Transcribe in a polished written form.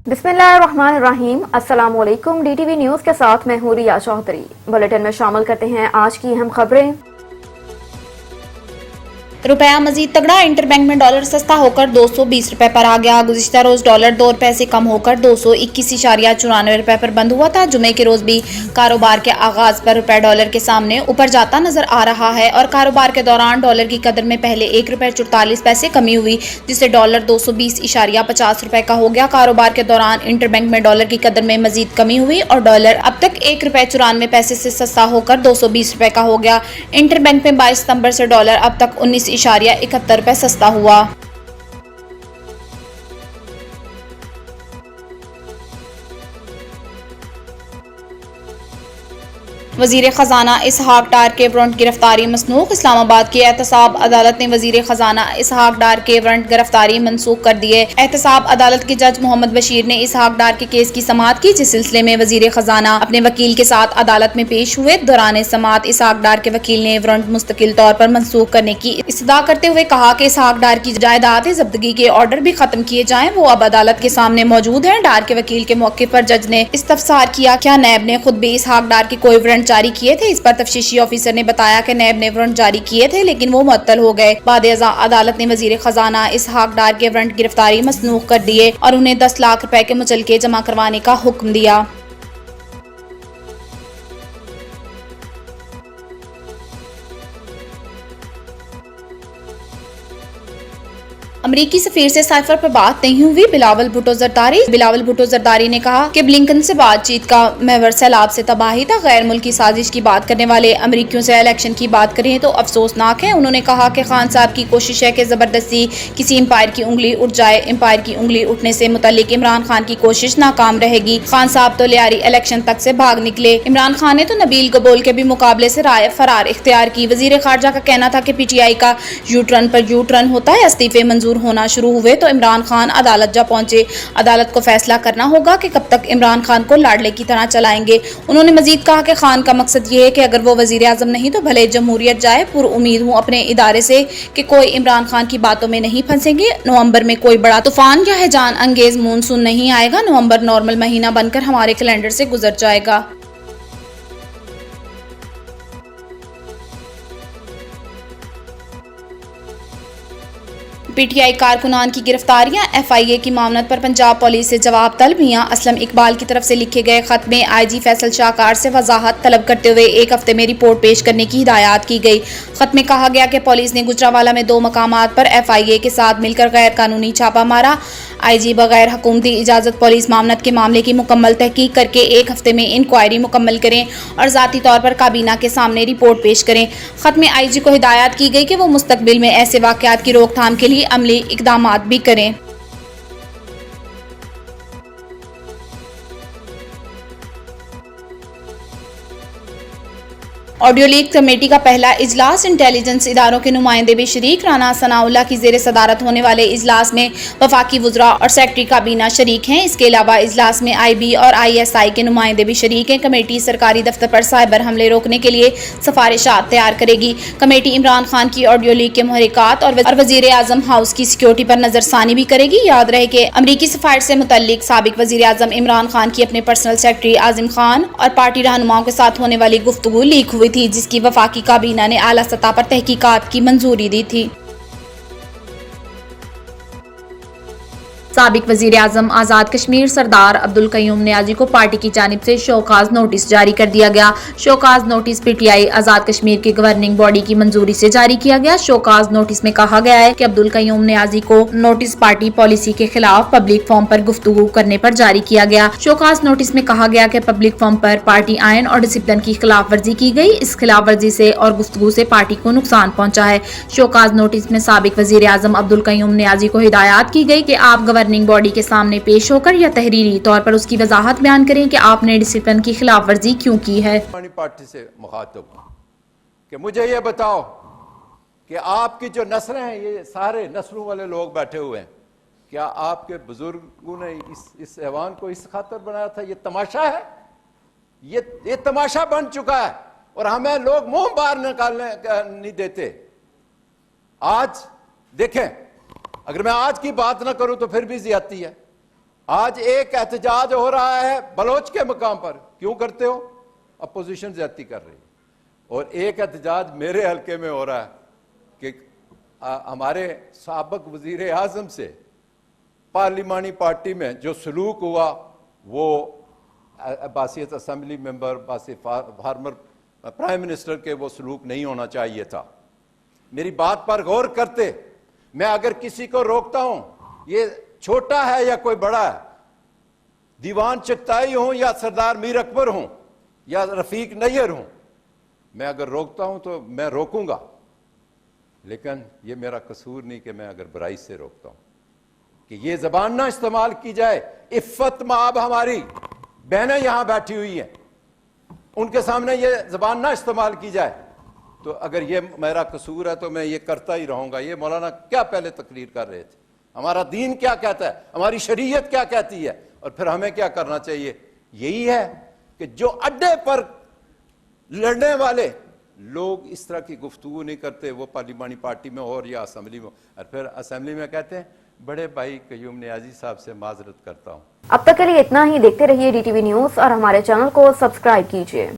बिस्मिल्लाहिर्रहमानिर्रहीम। अस्सलाम वालेकुम। DTV न्यूज़ के साथ मैं हूँ रिया चौधरी। बुलेटिन में शामिल करते हैं आज की अहम खबरें। रुपया मजीद तगड़ा, इंटरबैंक में डॉलर सस्ता होकर 220 रुपए पर आ गया। गुज़िश्ता रोज डॉलर 2 रुपए से कम होकर 221.94 रुपए पर बंद हुआ था। जुमे के रोज भी कारोबार के आगाज पर रुपया डॉलर के सामने ऊपर जाता नजर आ रहा है और कारोबार के दौरान डॉलर की कदर में पहले 1 रुपए 44 पैसे कमी हुई, जिससे डॉलर 220.50 रुपए का हो गया। कारोबार के दौरान इंटरबैंक में डॉलर की कदर में मजीद कमी हुई और डॉलर अब तक 1 रुपए 94 पैसे से सस्ता होकर 220 रुपए का हो गया। इंटरबैंक में 22 सितंबर से डॉलर अब तक 19.71 रुपए सस्ता हुआ। वजीर खजाना इसहाक डार के वारंट गिरफ्तारी मसनूख। इस्लामाबाद की एहतसाब अदालत ने वजीर खजाना इसहाक डार के वारंट गिरफ्तारी मनसूख कर दिए। एहतसाब अदालत के जज मोहम्मद बशीर ने इसहाक डार के केस की समाअत की, जिस सिलसिले में वजीर खजाना अपने वकील के साथ अदालत में पेश हुए। दौरान समाअत इसहाक डार के वकील ने वारंट मुस्तकिल तौर पर मनसूख करने की इस्तदा करते हुए कहा कि इसहाक डार की जायदाद जब्तगी के ऑर्डर भी खत्म किए जाएं। वो अब अदालत के सामने मौजूद हैं। डार के वकील के मौके पर जज ने इस्तफसार किया, क्या नैब ने खुद भी इसहाक डार के कोई वारंट जारी किए थे। इस पर तफ्तीशी ऑफिसर ने बताया कि नैब ने वारंट जारी किए थे, लेकिन वो मुअत्तल हो गए। बाद अदालत ने वजीर खजाना इसहाक डार के वारंट गिरफ्तारी मसनूख कर दिए और उन्हें 10 लाख रुपए के मुचलके जमा करवाने का हुक्म दिया। अमरीकी सफीर से साइफर पर बात नहीं हुई, बिलावल भुट्टो जरदारी। बिलावल भुट्टो जरदारी ने कहा कि ब्लिंकन से बातचीत का महवर सैलाब से तबाही था। गैर मुल्की साजिश की बात करने वाले अमरीकियों से इलेक्शन की बात करें तो अफसोसनाक है। उन्होंने कहा कि खान साहब की कोशिश है कि जबरदस्ती किसी एम्पायर की उंगली उठ जाए। एम्पायर की उंगली उठने से मुतल्लिक इमरान खान की कोशिश नाकाम रहेगी। खान साहब तो लियारी इलेक्शन तक से भाग निकले। इमरान खान ने तो नबील गबोल के भी मुकाबले से राय फरार इख्तियार की। वजीर खारजा का कहना था कि PTI का यू टर्न पर यू टर्न होता है। इस्तीफे मंजूर होना शुरू हुए तो इमरान खान अदालत जा पहुंचे। अदालत को फैसला करना होगा कि कब तक इमरान खान को लाडले की तरह चलाएंगे। उन्होंने मजीद कहा कि खान का मकसद ये है कि अगर वो वजीर आजम नहीं तो भले जमहूरियत जाए। पुरुम्मीद हूँ अपने इदारे से कि कोई इमरान खान की बातों में नहीं फंसेंगे। नवंबर में कोई बड़ा तूफान या हैजान अंगेज मानसून नहीं आएगा। नवंबर नॉर्मल महीना बनकर हमारे कैलेंडर से गुजर जाएगा। PTI कारकुनान की गिरफ्तारियां। FIA की मामलत पर पंजाब पुलिस से जवाब तलब। मियां असलम इकबाल की तरफ से लिखे गए खत में IG फैसल शाहकार से वजाहत तलब करते हुए 1 हफ्ते में रिपोर्ट पेश करने की हिदायत की गई। खत में कहा गया कि पुलिस ने गुजरावाला में 2 मकामात पर FIA के साथ मिलकर गैर कानूनी छापा मारा। IG बगैर हुकूमती इजाज़त पुलिस मामलत के मामले की मुकम्मल तहकीक करके 1 हफ्ते में इंक्वायरी मुकम्मल करें और ज़ाती तौर पर काबीना के सामने रिपोर्ट पेश करें। खत में IG को हिदायत की गई कि वो मुस्तकबिल में ऐसे वाक़यात की रोकथाम के लिए अमली इक़दामात भी करें। ऑडियो लीक कमेटी का पहला इजलास। इंटेलिजेंस इदारों के नुमाइंदे भी शरीक। राना सनाउल्लाह की ज़ेर सदारत होने वाले इजलास में वफाकी वुज़रा और सेक्रेटरी काबीना शरीक हैं। इसके अलावा इजलास में IB और ISI के नुमाइंदे भी शरीक हैं। कमेटी सरकारी दफ्तर पर साइबर हमले रोकने के लिए सिफारिशात तैयार करेगी। कमेटी इमरान खान की ऑडियो लीक के मुहरिकात और वज़ीर आज़म हाउस की सिक्योरिटी पर नजरसानी भी करेगी। याद रहे कि अमरीकी सफारत से मुतल्लिक साबिक वज़ीर आज़म इमरान खान की अपने पर्सनल सेक्रेटरी आज़िम खान और पार्टी रहनुमाओं के साथ होने वाली गुफ्तगू लीक हुई थी, जिसकी वफाकी काबीना ने आला सतह पर तहकीकात की मंजूरी दी थी। साबिक वजीर आजम आज़ाद कश्मीर सरदार अब्दुल कयूम नियाजी को पार्टी की जानिब से शोकाज नोटिस जारी कर दिया गया। Show cause notice PTI Azad Kashmir की गवर्निंग बॉडी की मंजूरी से जारी किया गया। शोकाज नोटिस में कहा गया है कि अब्दुल कयूम नियाजी को नोटिस पार्टी पॉलिसी के खिलाफ पब्लिक फॉर्म पर गुफ्तगू करने पर जारी किया गया। शोकाज नोटिस में कहा गया कि पब्लिक फॉर्म पर पार्टी आयन और डिसिप्लिन की खिलाफ वर्जी की गई। इस खिलाफ वर्जी से और गुफ्तगू से पार्टी को नुकसान पहुंचा है। शोकाज नोटिस में साबिक वजीर आजम अब्दुल कयूम नियाजी को हिदायत की गई कि आप गवर्निंग बॉडी के सामने पेश होकर या तहरीरी तौर पर उसकी वजाहत बयान करें कि आपने डिसिप्लिन की खिलाफ वर्जी क्यों की है। पार्टी से मुखातब कि मुझे ये बताओ कि आपकी जो नस्लें हैं, ये सारे नस्लों वाले लोग बैठे हुए हैं, क्या आपके बुजुर्गों ने इस ऐवान को इस खातिर बनाया था? ये तमाशा है, ये तमाशा बन चुका है और हमें लोग मुंह बाहर निकालने नहीं देते। आज देखें, अगर मैं आज की बात ना करूं तो फिर भी ज्यादती है। آج ایک احتجاج ہو رہا ہے بلوچ کے مقام پر، کیوں کرتے ہو؟ اپوزیشن زیادتی کر رہی ہے. اور ایک احتجاج میرے حلقے میں ہو رہا ہے کہ ہمارے سابق وزیر اعظم سے پارلیمانی پارٹی میں جو سلوک ہوا وہ بحیثیت اسمبلی ممبر، بحیثیت فارمر پرائم منسٹر کے وہ سلوک نہیں ہونا چاہیے تھا. میری بات پر غور کرتے، میں اگر کسی کو روکتا ہوں، یہ چھوٹا ہے یا کوئی بڑا ہے، دیوان چغتائی ہوں یا سردار میر اکبر ہوں یا رفیق نیر ہوں، میں اگر روکتا ہوں تو میں روکوں گا، لیکن یہ میرا قصور نہیں کہ میں اگر برائی سے روکتا ہوں کہ یہ زبان نہ استعمال کی جائے. عفت مآب ہماری بہنیں یہاں بیٹھی ہوئی ہیں، ان کے سامنے یہ زبان نہ استعمال کی جائے. تو اگر یہ میرا قصور ہے تو میں یہ کرتا ہی رہوں گا. یہ مولانا کیا پہلے تقریر کر رہے تھے، ہمارا دین کیا کہتا ہے، ہماری شریعت کیا کہتی ہے، اور پھر ہمیں کیا کرنا چاہیے. یہی ہے کہ جو اڈے پر لڑنے والے لوگ اس طرح کی گفتگو نہیں کرتے، وہ پارلیمانی پارٹی میں اور یا اسمبلی میں، اور پھر اسمبلی میں کہتے ہیں بڑے بھائی قیوم نیازی صاحب سے معذرت کرتا ہوں. اب تک کے لیے اتنا ہی. دیکھتے رہیے DTV نیوز اور ہمارے چینل کو سبسکرائب کیجیے.